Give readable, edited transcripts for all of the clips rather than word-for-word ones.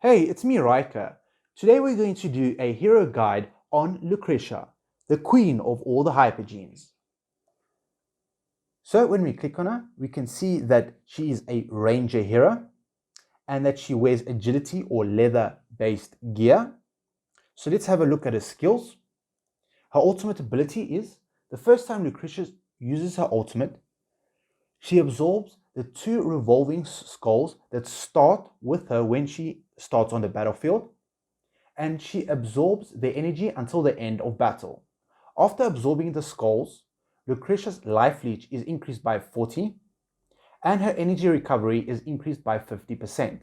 Hey, it's me, Riker. Today we're going to do a hero guide on Lucretia, the queen of all the Hypogeans. So when we click on her, we can see that she is a ranger hero and that she wears agility or leather-based gear. So let's have a look at her skills. Her ultimate ability is, the first time Lucretia uses her ultimate, she absorbs the 2 revolving skulls that start with her when she starts on the battlefield, and she absorbs their energy until the end of battle. After absorbing the skulls, Lucretia's life leech is increased by 40, and her energy recovery is increased by 50%.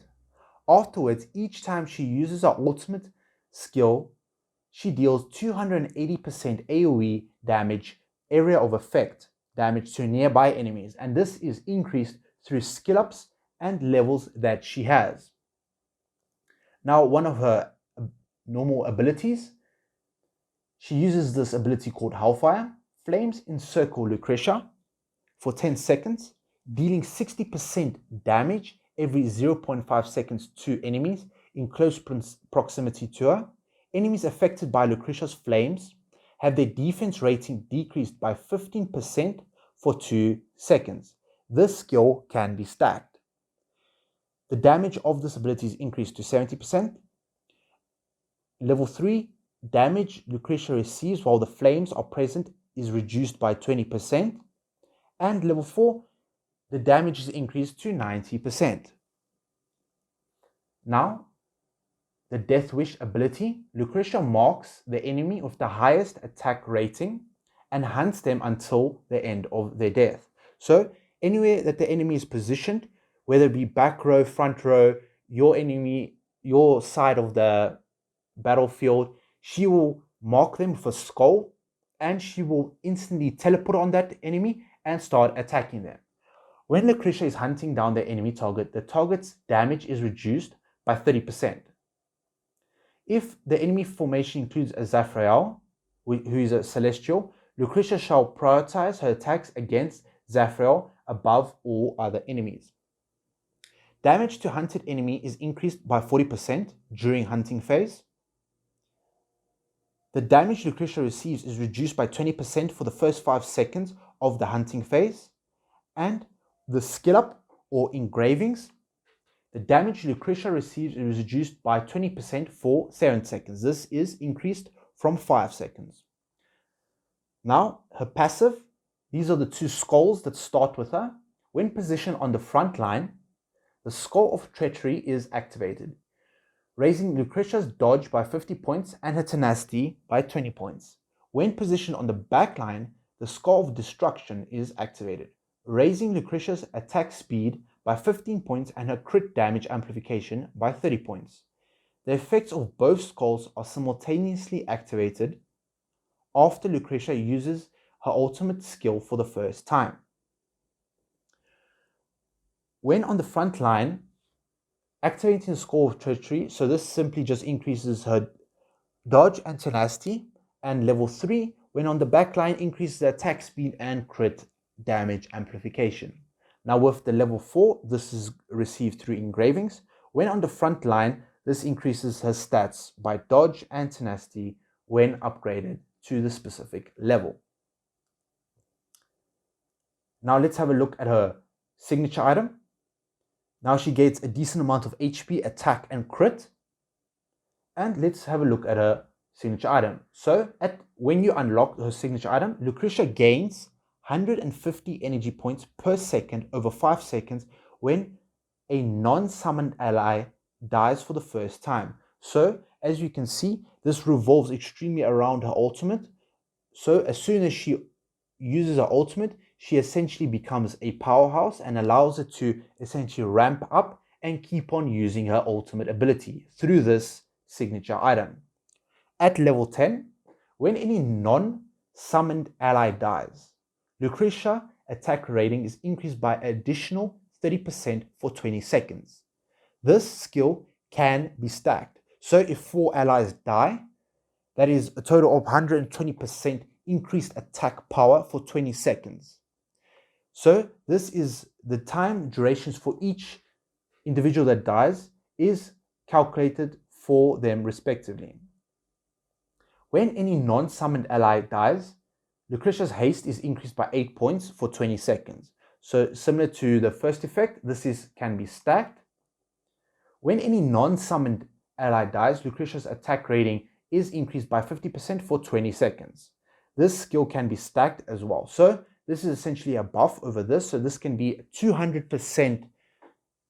Afterwards, each time she uses her ultimate skill, she deals 280% AoE damage, area of effect damage to nearby enemies, and this is increased through skill ups and levels that she has. Now, one of her normal abilities, she uses this ability called Hellfire. Flames encircle Lucretia for 10 seconds, dealing 60% damage every 0.5 seconds to enemies in close proximity to her. Enemies affected by Lucretia's flames have their defense rating decreased by 15% for 2 seconds. This skill can be stacked. The damage of this ability is increased to 70%. Level 3, damage Lucretia receives while the flames are present is reduced by 20%. And level 4, the damage is increased to 90%. Now, the Death Wish ability, Lucretia marks the enemy with the highest attack rating and hunts them until the end of their death. So anywhere that the enemy is positioned, whether it be back row, front row, your enemy, your side of the battlefield, she will mark them with a skull and she will instantly teleport on that enemy and start attacking them. When Lucretia is hunting down the enemy target, the target's damage is reduced by 30%. If the enemy formation includes a Zafrael, who is a celestial, Lucretia shall prioritize her attacks against Zafrael above all other enemies. Damage to hunted enemy is increased by 40% during hunting phase. The damage Lucretia receives is reduced by 20% for the first 5 seconds of the hunting phase. And the skill up or engravings, the damage Lucretia receives is reduced by 20% for 7 seconds. This is increased from 5 seconds. Now, her passive, these are the 2 skulls that start with her. When positioned on the front line, the Skull of Treachery is activated, raising Lucretia's dodge by 50 points and her tenacity by 20 points. When positioned on the back line, the Skull of Destruction is activated, raising Lucretia's attack speed by 15 points and her crit damage amplification by 30 points. The effects of both skulls are simultaneously activated after Lucretia uses her ultimate skill for the first time. When on the front line, activating the Skull of Treachery, so this simply just increases her dodge and tenacity, and level 3, when on the back line, increases the attack speed and crit damage amplification. Now with the level 4, this is received through engravings. When on the front line, this increases her stats by dodge and tenacity when upgraded to the specific level. Now let's have a look at her signature item. Now she gains a decent amount of HP, attack, and crit. And let's have a look at her signature item. So when you unlock her signature item, Lucretia gains 150 energy points per second over 5 seconds when a non-summoned ally dies for the first time. So as you can see, this revolves extremely around her ultimate. So as soon as she uses her ultimate, she essentially becomes a powerhouse and allows it to essentially ramp up and keep on using her ultimate ability through this signature item. At level 10, when any non-summoned ally dies, Lucretia attack rating is increased by an additional 30% for 20 seconds. This skill can be stacked. So if 4 allies die, that is a total of 120% increased attack power for 20 seconds. So this is the time durations for each individual that dies calculated for them respectively. When any non-summoned ally dies, Lucretia's haste is increased by 8 points for 20 seconds. So similar to the first effect, this can be stacked. When any non-summoned ally dies, Lucretia's attack rating is increased by 50% for 20 seconds. This skill can be stacked as well. So this is essentially a buff over this. So this can be a 200%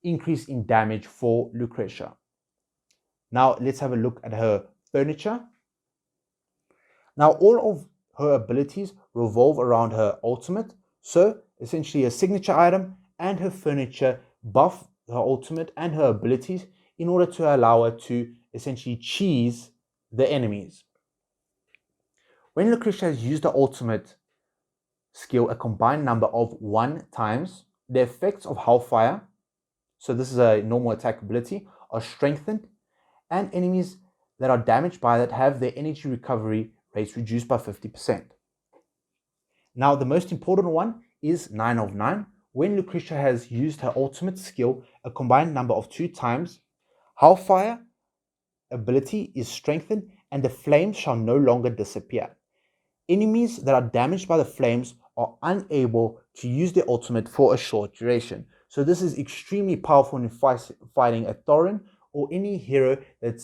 increase in damage for Lucretia. Now let's have a look at her furniture. Now all of her abilities revolve around her ultimate. So essentially a signature item and her furniture buff her ultimate and her abilities in order to allow her to essentially cheese the enemies. When Lucretia has used the ultimate skill a combined number of 1 times, the effects of Hellfire, so this is a normal attack ability, are strengthened, and enemies that are damaged by that have their energy recovery rates reduced by 50%. Now the most important one is 9 of 9. When Lucretia has used her ultimate skill a combined number of 2 times, Hellfire ability is strengthened and the flames shall no longer disappear. Enemies that are damaged by the flames are unable to use their ultimate for a short duration. So this is extremely powerful in fighting a Thorin or any hero that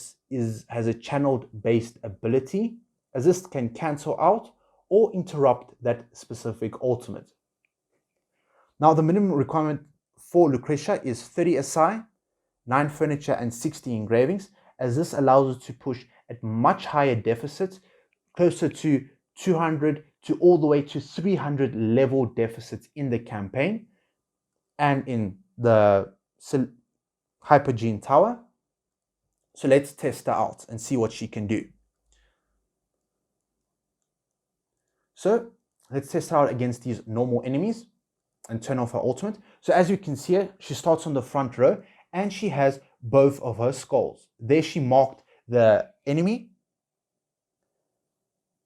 has a channeled based ability, as this can cancel out or interrupt that specific ultimate. Now the minimum requirement for Lucretia is 30 SI, 9 furniture and 60 engravings, as this allows us to push at much higher deficits, closer to 200 to all the way to 300 level deficits in the campaign and in the Hypogean tower. So let's test her out and see what she can do. So let's test her out against these normal enemies and turn off her ultimate. So as you can see here, she starts on the front row and she has both of her skulls. There she marked the enemy,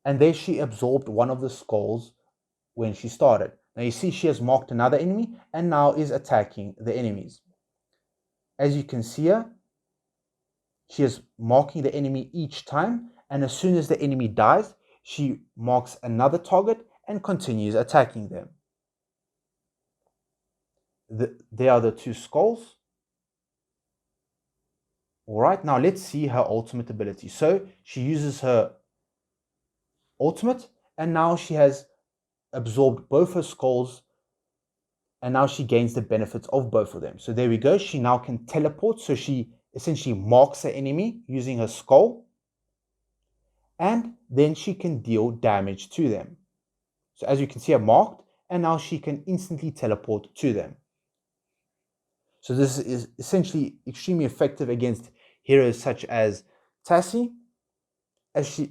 and there she absorbed one of the skulls when she started. Now you see she has marked another enemy and now is attacking the enemies. As you can see here, she is marking the enemy each time, and as soon as the enemy dies, she marks another target and continues attacking them. There are the 2 skulls. Alright, now let's see her ultimate ability. So she uses her ultimate and now she has absorbed both her skulls and now she gains the benefits of both of them. So there we go, she now can teleport. So she essentially marks her enemy using her skull and then she can deal damage to them. So as you can see, I marked and now she can instantly teleport to them. So this is essentially extremely effective against heroes such as Tassie, as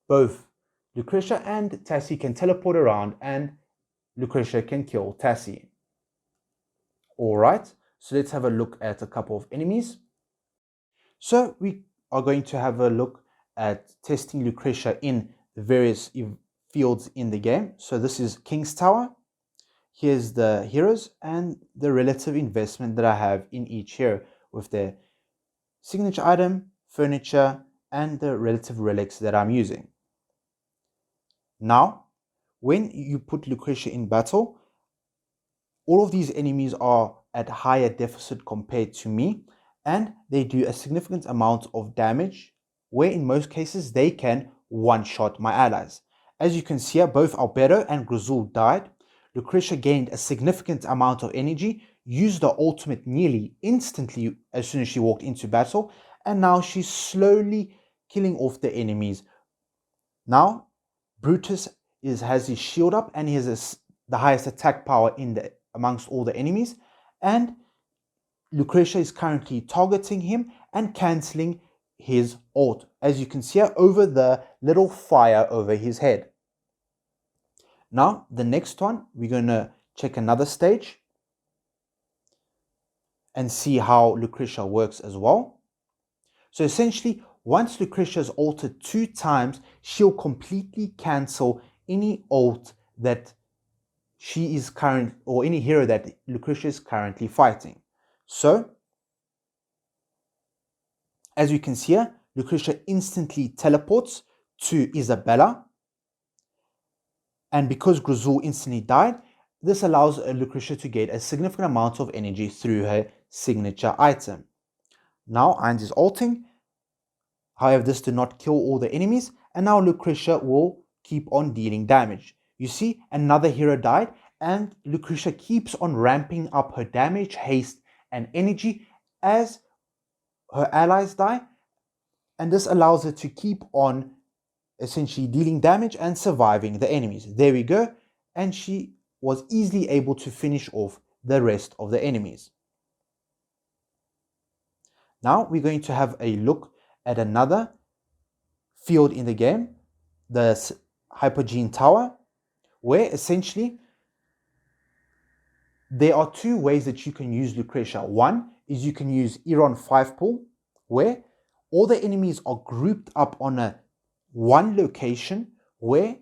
both Lucretia and Tassie can teleport around and Lucretia can kill Tassie. Alright, so let's have a look at a couple of enemies. So we are going to have a look at testing Lucretia in the various fields in the game. So this is King's Tower. Here's the heroes and the relative investment that I have in each hero with their signature item, furniture, and the relative relics that I'm using. Now, when you put Lucretia in battle, all of these enemies are at higher deficit compared to me, and they do a significant amount of damage, where in most cases they can one-shot my allies. As you can see here, both Albedo and Grizzle died. Lucretia gained a significant amount of energy, used the ultimate nearly instantly as soon as she walked into battle, and now she's slowly killing off the enemies. Now, Brutus has his shield up and he has the highest attack power amongst all the enemies, and Lucretia is currently targeting him and cancelling his ult, as you can see here, over the little fire over his head. Now, the next one, we're going to check another stage and see how Lucretia works as well. So essentially, once Lucretia is ulted 2 times, she'll completely cancel any ult that she is or any hero that Lucretia is currently fighting. So As you can see here, Lucretia instantly teleports to Isabella. And because Grisel instantly died, this allows Lucretia to gain a significant amount of energy through her signature item. Now Ainz is ulting. However, this did not kill all the enemies, and now Lucretia will keep on dealing damage. You see, another hero died, and Lucretia keeps on ramping up her damage, haste, and energy as her allies die, and this allows her to keep on essentially dealing damage and surviving the enemies. There we go, and she was easily able to finish off the rest of the enemies. Now we're going to have a look at another field in the game, the Hypogean Tower, where essentially there are two ways that you can use Lucretia. One is you can use Iron 5 pull, where all the enemies are grouped up on one location where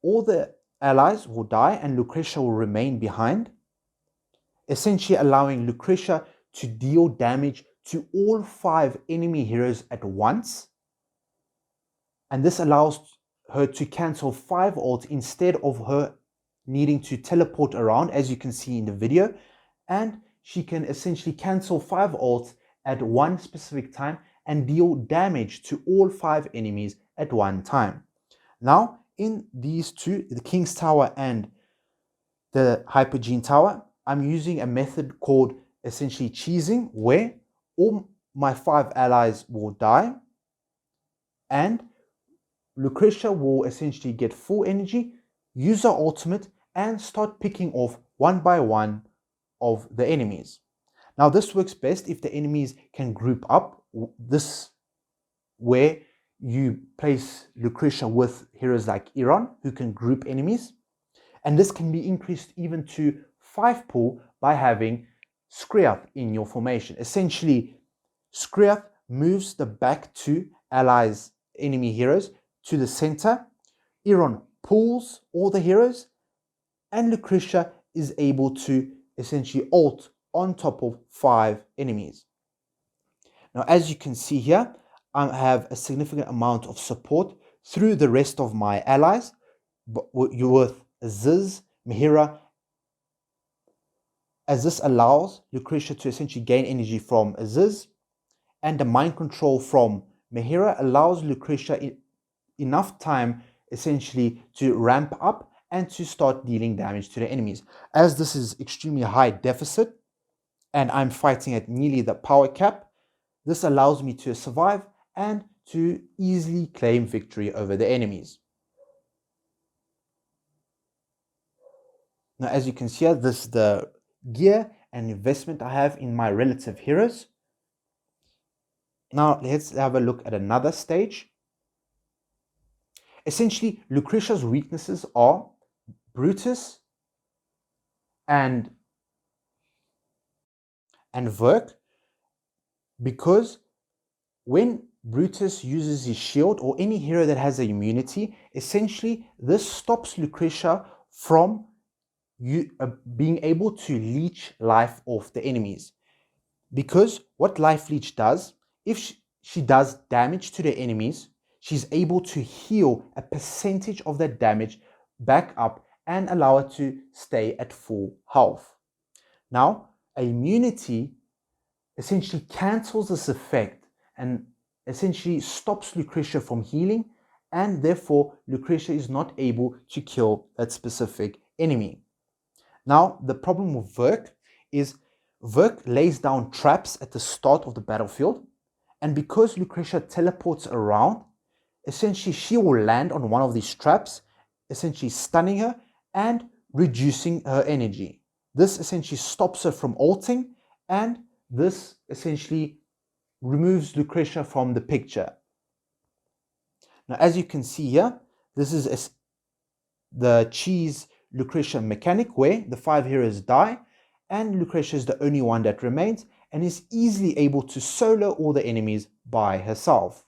all the allies will die and Lucretia will remain behind, essentially allowing Lucretia to deal damage to all 5 enemy heroes at once. And this allows her to cancel 5 ults instead of her needing to teleport around, as you can see in the video. And she can essentially cancel 5 ults at one specific time and deal damage to all 5 enemies at one time. Now, in these two, the King's Tower and the Hypogean Tower, I'm using a method called essentially cheesing, where all my 5 allies will die and Lucretia will essentially get full energy, use her ultimate, and start picking off one by one of the enemies. Now this works best if the enemies can group up. This where you place Lucretia with heroes like Iron, who can group enemies. And this can be increased even to 5 pull by having Skriath in your formation. Essentially, Skriath moves the back 2 allies, enemy heroes, to the center. Iron pulls all the heroes, and Lucretia is able to essentially ult on top of 5 enemies. Now, as you can see here, I have a significant amount of support through the rest of my allies, with Ziz, Mihira, as this allows Lucretia to essentially gain energy from Ziz, and the mind control from Mihira allows Lucretia enough time essentially to ramp up and to start dealing damage to the enemies. As this is extremely high deficit and I'm fighting at nearly the power cap, this allows me to survive and to easily claim victory over the enemies. Now, as you can see here, this is the gear and investment I have in my relative heroes. Now let's have a look at another stage. Essentially, Lucretia's weaknesses are Brutus and Verk, because when Brutus uses his shield, or any hero that has an immunity, essentially this stops Lucretia from being able to leech life off the enemies. Because what Life Leech does, if she does damage to the enemies, she's able to heal a percentage of that damage back up and allow her to stay at full health. Now, immunity essentially cancels this effect and essentially stops Lucretia from healing, and therefore Lucretia is not able to kill that specific enemy. Now, the problem with Verk is Verk lays down traps at the start of the battlefield, and because Lucretia teleports around, essentially she will land on one of these traps, essentially stunning her and reducing her energy. This essentially stops her from ulting, and this essentially removes Lucretia from the picture. Now, as you can see here, this is the cheese Lucretia mechanic, where the 5 heroes die and Lucretia is the only one that remains and is easily able to solo all the enemies by herself.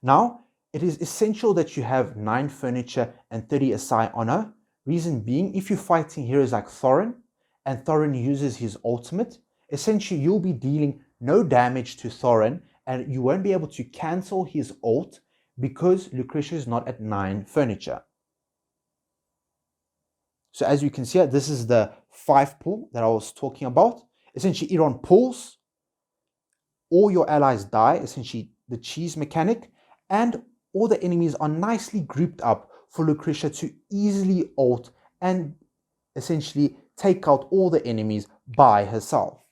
Now, it is essential that you have 9 furniture and 30 Asai honor. Reason being, if you're fighting heroes like Thorin, and Thorin uses his ultimate, essentially you'll be dealing no damage to Thorin, and you won't be able to cancel his ult because Lucretia is not at 9 furniture. So as you can see, this is the 5 pull that I was talking about. Essentially, Iran pulls, all your allies die, essentially the cheese mechanic, and all the enemies are nicely grouped up for Lucretia to easily ult and essentially take out all the enemies by herself.